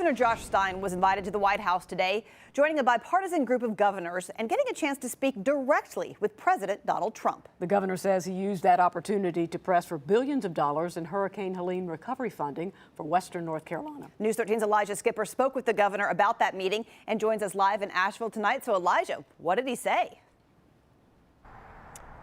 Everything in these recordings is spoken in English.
Governor Josh Stein was invited to the White House today, joining a bipartisan group of governors and getting a chance to speak directly with President Donald Trump. The governor says he used that opportunity to press for billions of dollars in Hurricane Helene recovery funding for Western North Carolina. News 13's Elijah Skipper spoke with the governor about that meeting and joins us live in Asheville tonight. So, Elijah, what did he say?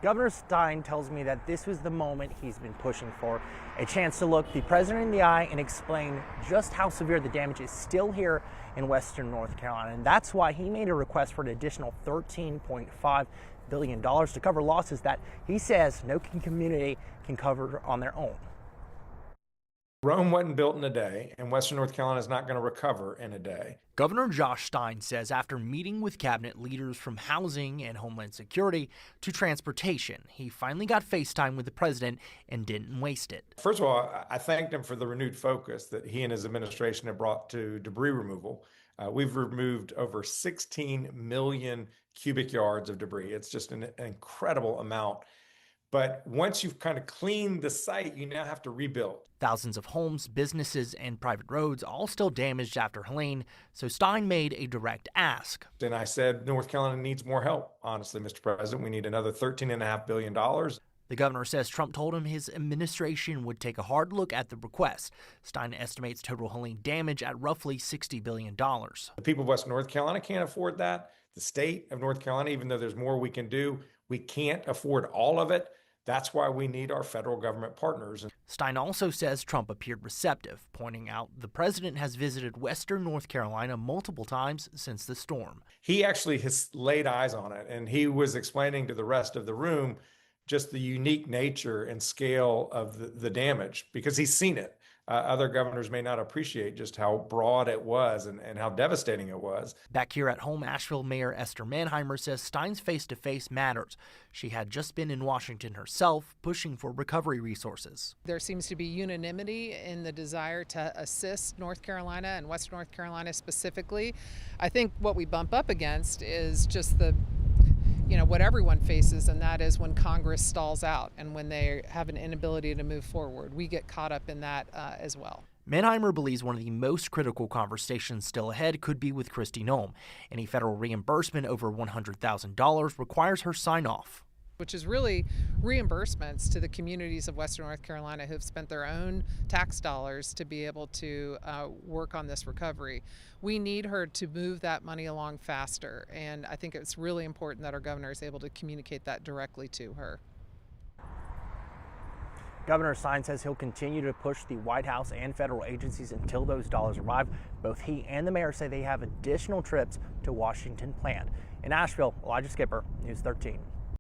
Governor Stein tells me that this was the moment he's been pushing for, a chance to look the president in the eye and explain just how severe the damage is still here in Western North Carolina. And that's why he made a request for an additional $13.5 billion to cover losses that he says no community can cover on their own. Rome wasn't built in a day, and Western North Carolina is not going to recover in a day. Governor Josh Stein says after meeting with cabinet leaders from housing and Homeland Security to transportation, he finally got FaceTime with the president and didn't waste it. First of all, I thanked him for the renewed focus that he and his administration have brought to debris removal. We've removed over 16 million cubic yards of debris. It's just an incredible amount. But once you've kind of cleaned the site, you now have to rebuild. Thousands of homes, businesses, and private roads all still damaged after Helene, so Stein made a direct ask. And I said, North Carolina needs more help, honestly, Mr. President. We need another $13.5 billion. The governor says Trump told him his administration would take a hard look at the request. Stein estimates total Helene damage at roughly $60 billion. The people of West North Carolina can't afford that. The state of North Carolina, even though there's more we can do, we can't afford all of it. That's why we need our federal government partners. Stein also says Trump appeared receptive, pointing out the president has visited Western North Carolina multiple times since the storm. He actually has laid eyes on it, and he was explaining to the rest of the room just the unique nature and scale of the damage, because he's seen it. Other governors may not appreciate just how broad it was and how devastating it was. Back here at home, Asheville Mayor Esther Manheimer says Stein's face-to-face matters. She had just been in Washington herself, pushing for recovery resources. There seems to be unanimity in the desire to assist North Carolina and Western North Carolina specifically. I think what we bump up against is just what everyone faces, and that is when Congress stalls out and when they have an inability to move forward. We get caught up in that as well. Manheimer believes one of the most critical conversations still ahead could be with Kristi Noem. Any federal reimbursement over $100,000 requires her sign-off, which is really reimbursements to the communities of Western North Carolina who have spent their own tax dollars to be able to work on this recovery. We need her to move that money along faster, and I think it's really important that our governor is able to communicate that directly to her. Governor Stein says he'll continue to push the White House and federal agencies until those dollars arrive. Both he and the mayor say they have additional trips to Washington planned. In Asheville, Elijah Skipper, News 13.